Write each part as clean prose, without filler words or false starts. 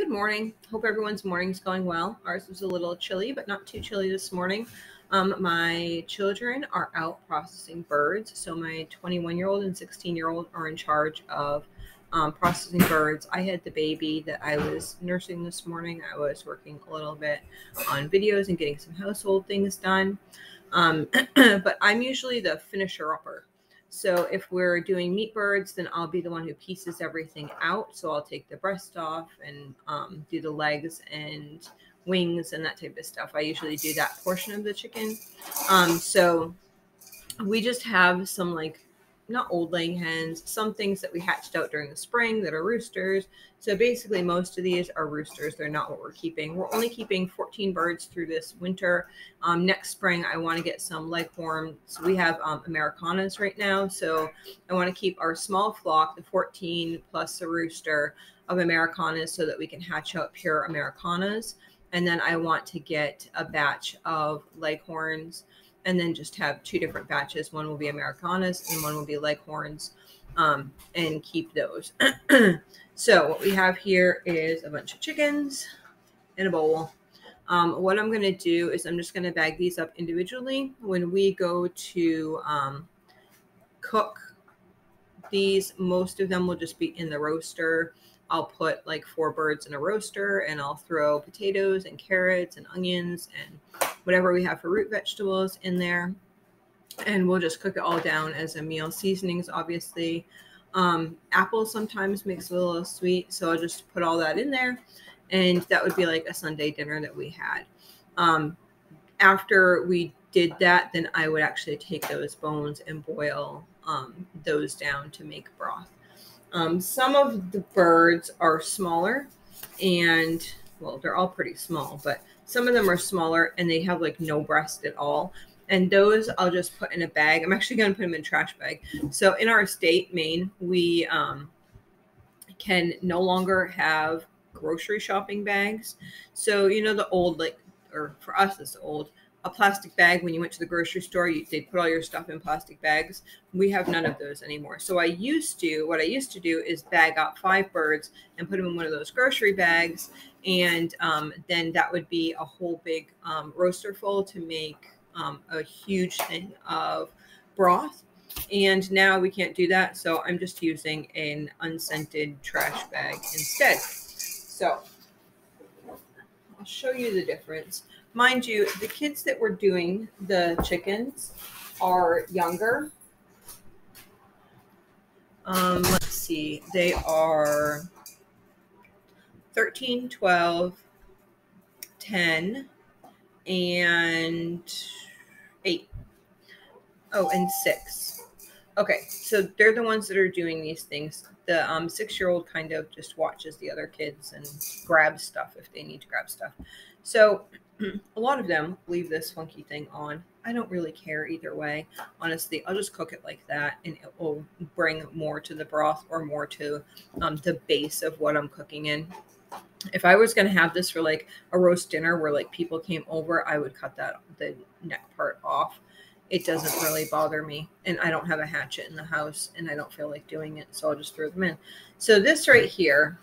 morning. Hope everyone's morning's going well. Ours was a little chilly, but not too chilly this morning. My children are out processing birds. So my 21-year-old and 16-year-old are in charge of processing birds. I had the baby that I was nursing this morning. I was working a little bit on videos and getting some household things done. But I'm usually the finisher-upper. So if we're doing meat birds, then I'll be the one who pieces everything out. So I'll take the breast off and do the legs and wings and that type of stuff. I usually do that portion of the chicken. So we just have some not old laying hens, some things that we hatched out during the spring that are roosters. So basically most of these are roosters. They're not what we're keeping. We're only keeping 14 birds through this winter. Next spring, I want to get some leghorns. So we have Americanas right now. So I want to keep our small flock, the 14 plus a rooster of Americanas, so that we can hatch out pure Americanas. And then I want to get a batch of leghorns, and then just have two different batches. One will be Americanas and one will be leghorns, and keep those. So what we have here is a bunch of chickens in a bowl. What I'm going to do is I'm just going to bag these up individually. When we go to cook these, most of them will just be in the roaster. I'll put like 4 birds in a roaster, and I'll throw potatoes and carrots and onions and whatever we have for root vegetables in there. And we'll just cook it all down as a meal. Seasonings, obviously. Apple sometimes makes it a little sweet, so I'll just put all that in there. And that would be like a Sunday dinner that we had. After we did that, then I would actually take those bones and boil those down to make broth. Some of the birds are smaller, and well, they're all pretty small, but some of them are smaller and they have like no breast at all. And those I'll just put in a bag. I'm actually going to put them in a trash bag. So in our state, Maine, we can no longer have grocery shopping bags. So, you know, the old, or for us, it's old, a plastic bag. When you went to the grocery store, they'd put all your stuff in plastic bags. We have none of those anymore. So what I used to do is bag up 5 birds and put them in one of those grocery bags. And then that would be a whole big roaster full to make a huge thing of broth. And now we can't do that. So I'm just using an unscented trash bag instead. So I'll show you the difference. Mind you, the kids that were doing the chickens are younger. Let's see. They are 13, 12, 10, and 8. Oh, and 6. Okay, so they're the ones that are doing these things. The 6-year-old kind of just watches the other kids and grabs stuff if they need to grab stuff. So a lot of them leave this funky thing on. I don't really care either way. Honestly, I'll just cook it like that, and it will bring more to the broth or more to the base of what I'm cooking in. If I was going to have this for like a roast dinner where like people came over, I would cut the neck part off. It doesn't really bother me, and I don't have a hatchet in the house, and I don't feel like doing it, so I'll just throw them in. So this right here,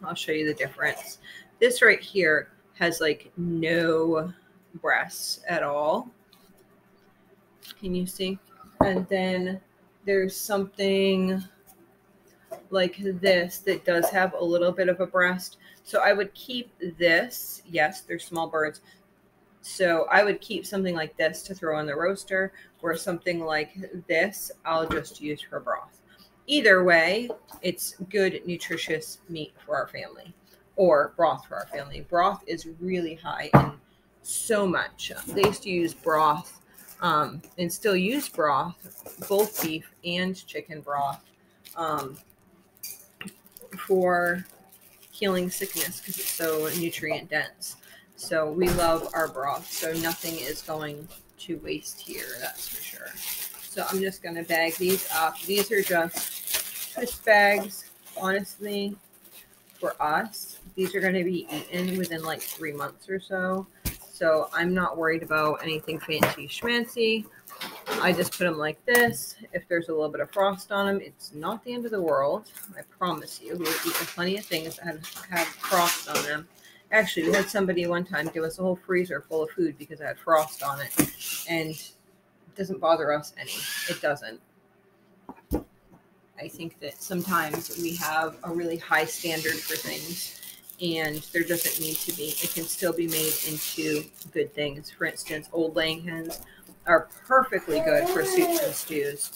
I'll show you the difference. This right here has like no breasts at all. Can you see? And then there's something like this that does have a little bit of a breast. So I would keep this. Yes, they're small birds. So I would keep something like this to throw in the roaster, or something like this I'll just use for broth. Either way, it's good, nutritious meat for our family, or broth for our family. Broth is really high in so much. They used to use broth and still use broth, both beef and chicken broth, for healing sickness because it's so nutrient dense. So we love our broth, so nothing is going to waste here, that's for sure. So I'm just going to bag these up. These are just twist bags, honestly, for us. These are going to be eaten within like 3 months or so. So I'm not worried about anything fancy schmancy. I just put them like this. If there's a little bit of frost on them, it's not the end of the world. I promise you. We've eaten plenty of things that had frost on them. Actually, we had somebody one time give us a whole freezer full of food because it had frost on it. And it doesn't bother us any. It doesn't. I think that sometimes we have a really high standard for things, and there doesn't need to be. It can still be made into good things. For instance, old laying hens are perfectly good for soups and stews.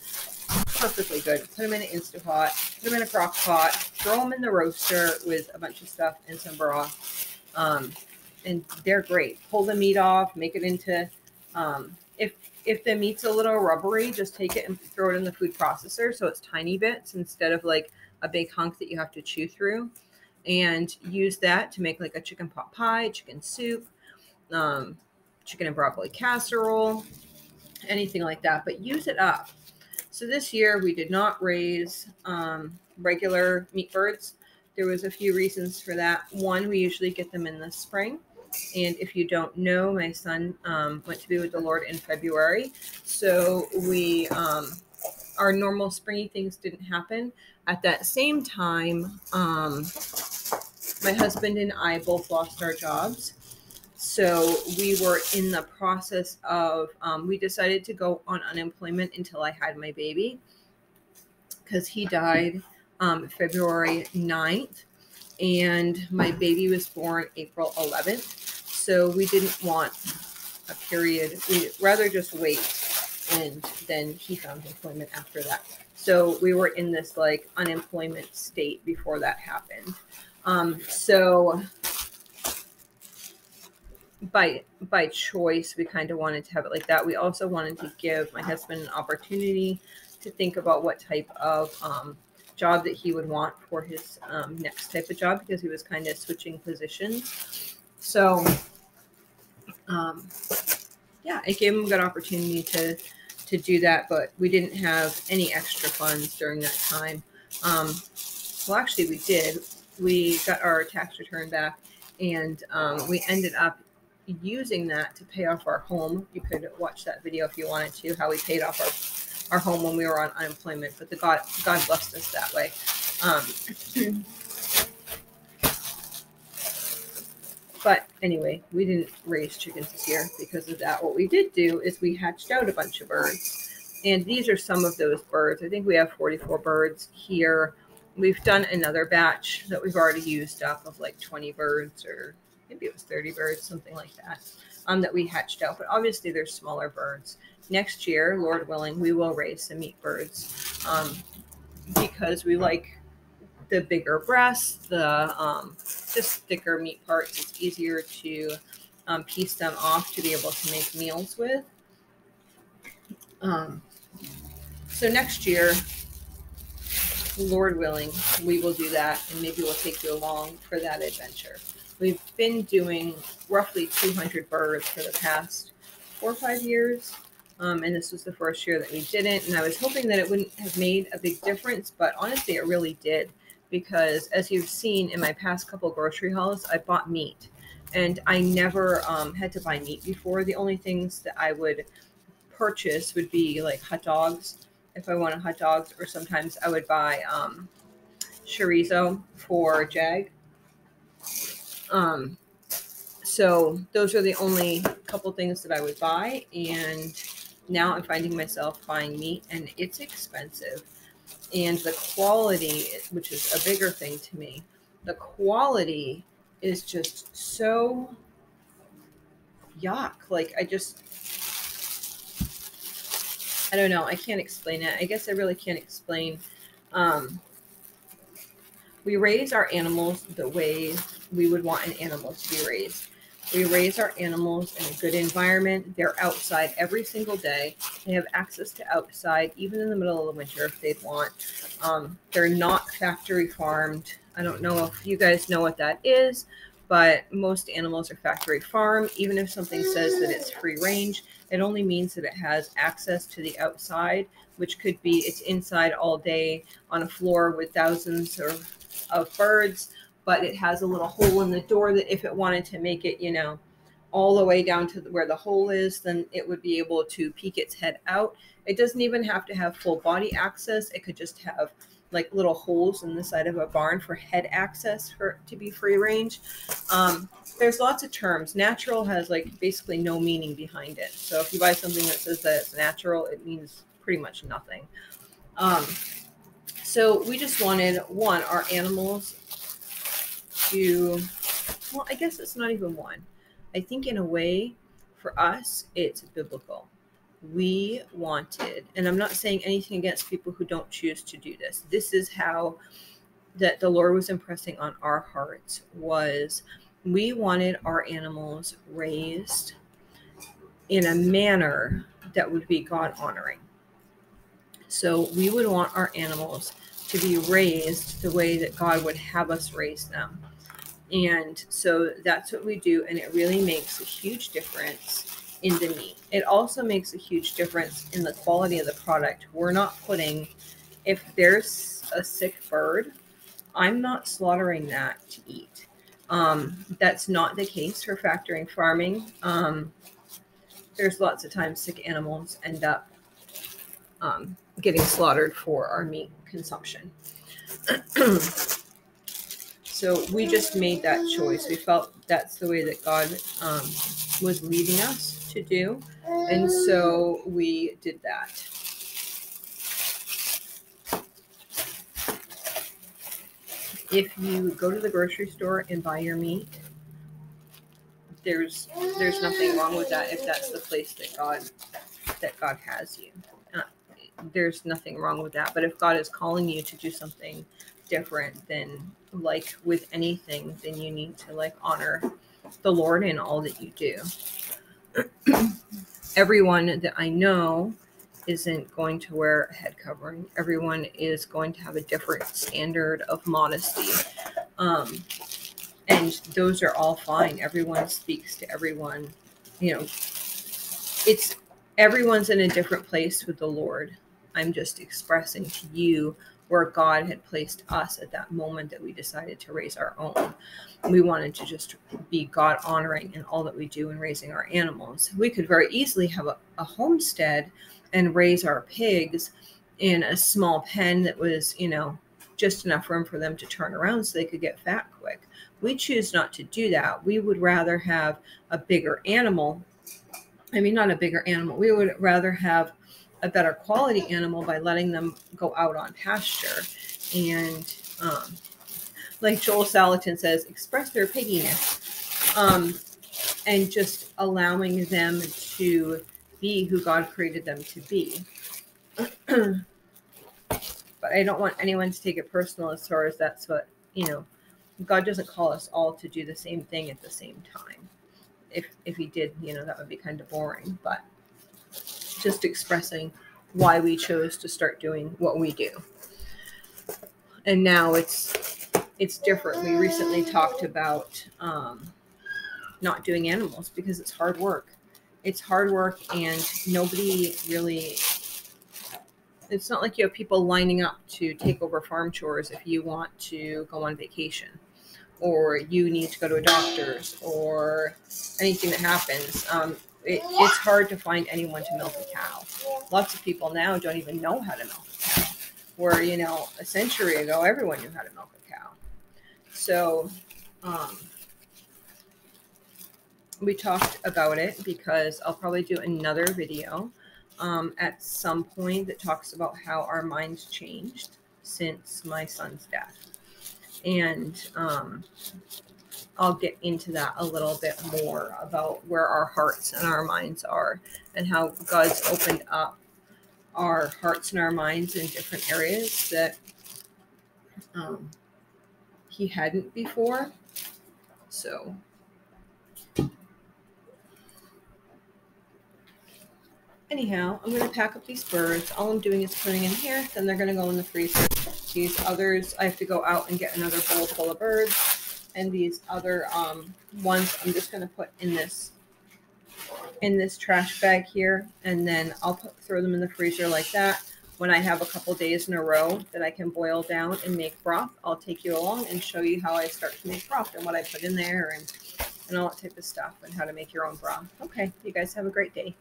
Perfectly good. Put them in an Instapot, put them in a crock pot, throw them in the roaster with a bunch of stuff and some broth. And they're great. Pull the meat off, make it into, if the meat's a little rubbery, just take it and throw it in the food processor so it's tiny bits instead of like a big hunk that you have to chew through. And use that to make like a chicken pot pie, chicken soup, chicken and broccoli casserole, anything like that. But use it up. So this year we did not raise regular meat birds. There was a few reasons for that. One, we usually get them in the spring. And if you don't know, my son went to be with the Lord in February. So we, our normal springy things didn't happen. At that same time, my husband and I both lost our jobs. So we were in the process of, we decided to go on unemployment until I had my baby, because he died February 9th. And my baby was born April 11th. So we didn't want a period. We'd rather just wait. And then he found employment after that. So we were in this like unemployment state before that happened. So by choice, we kind of wanted to have it like that. We also wanted to give my husband an opportunity to think about what type of job that he would want for his next type of job, because he was kind of switching positions. So yeah, it gave him a good opportunity to do that, but we didn't have any extra funds during that time. Well, actually we did. We got our tax return back, and we ended up using that to pay off our home. You could watch that video if you wanted to, how we paid off our home when we were on unemployment, but God blessed us that way. But anyway, we didn't raise chickens this year because of that. What we did do is we hatched out a bunch of birds. And these are some of those birds. I think we have 44 birds here. We've done another batch that we've already used up of like 20 birds, or maybe it was 30 birds, something like that, that we hatched out. But obviously they're smaller birds. Next year, Lord willing, we will raise some meat birds because we like the bigger breasts, the just thicker meat parts. It's easier to piece them off to be able to make meals with. So next year, Lord willing, we will do that, and maybe we'll take you along for that adventure. We've been doing roughly 200 birds for the past 4 or 5 years. And this was the first year that we didn't. And I was hoping that it wouldn't have made a big difference, but honestly, it really did. Because as you've seen in my past couple grocery hauls, I bought meat, and I never had to buy meat before. The only things that I would purchase would be like hot dogs, if I wanted hot dogs, or sometimes I would buy chorizo for Jag. So those are the only couple things that I would buy, and now I'm finding myself buying meat, and it's expensive. And the quality, which is a bigger thing to me, the quality is just so yuck. Like, I don't know. I can't explain it. I guess I really can't explain. We raise our animals the way we would want an animal to be raised. We raise our animals in a good environment. They're outside every single day. They have access to outside, even in the middle of the winter if they want. They're not factory farmed. I don't know if you guys know what that is, but most animals are factory farmed. Even if something says that it's free range, it only means that it has access to the outside, which could be it's inside all day on a floor with thousands of birds. But it has a little hole in the door that if it wanted to make it, all the way down to where the hole is, then it would be able to peek its head out. It doesn't even have to have full body access. It could just have like little holes in the side of a barn for head access for it to be free range. There's lots of terms. Natural has like basically no meaning behind it. So if you buy something that says that it's natural, it means pretty much nothing. So we just wanted, one, our animals to, well, I guess it's not even one. I think in a way, for us, it's biblical. We wanted, and I'm not saying anything against people who don't choose to do this. This is how that the Lord was impressing on our hearts, was we wanted our animals raised in a manner that would be God honoring. So we would want our animals to be raised the way that God would have us raise them. And so that's what we do. And it really makes a huge difference in the meat. It also makes a huge difference in the quality of the product. We're not putting, if there's a sick bird, I'm not slaughtering that to eat. That's not the case for factory farming. There's lots of times sick animals end up getting slaughtered for our meat consumption. So we just made that choice. We felt that's the way that God was leading us to do. And so we did that. If you go to the grocery store and buy your meat, there's nothing wrong with that if that's the place that God has you. There's nothing wrong with that. But if God is calling you to do something different, then like with anything, then you need to like honor the Lord in all that you do. Everyone that I know isn't going to wear a head covering. Everyone is going to have a different standard of modesty. And those are all fine. Everyone speaks to everyone. You know, everyone's in a different place with the Lord. I'm just expressing to you where God had placed us at that moment that we decided to raise our own. We wanted to just be God honoring in all that we do in raising our animals. We could very easily have a homestead and raise our pigs in a small pen that was, just enough room for them to turn around so they could get fat quick. We choose not to do that. We would rather have a bigger animal. I mean, not a bigger animal. We would rather have a better quality animal by letting them go out on pasture. And like Joel Salatin says, express their pigginess. And just allowing them to be who God created them to be. But I don't want anyone to take it personal as far as that's what, God doesn't call us all to do the same thing at the same time. If he did, that would be kind of boring. But just expressing why we chose to start doing what we do. And now it's different. We recently talked about not doing animals because it's hard work. It's hard work, and nobody really, it's not like you have people lining up to take over farm chores if you want to go on vacation, or you need to go to a doctor's, or anything that happens. It's hard to find anyone to milk a cow. Lots of people now don't even know how to milk a cow, where, a century ago, everyone knew how to milk a cow. So we talked about it because I'll probably do another video at some point that talks about how our minds changed since my son's death. And I'll get into that a little bit more about where our hearts and our minds are and how God's opened up our hearts and our minds in different areas that he hadn't before. So anyhow, I'm going to pack up these birds. All I'm doing is putting in here. Then they're going to go in the freezer. These others, I have to go out and get another bowl full of birds. And these other ones, I'm just going to put in this trash bag here. And then I'll throw them in the freezer like that. When I have a couple days in a row that I can boil down and make broth, I'll take you along and show you how I start to make broth and what I put in there and and all that type of stuff, and how to make your own broth. Okay, you guys have a great day.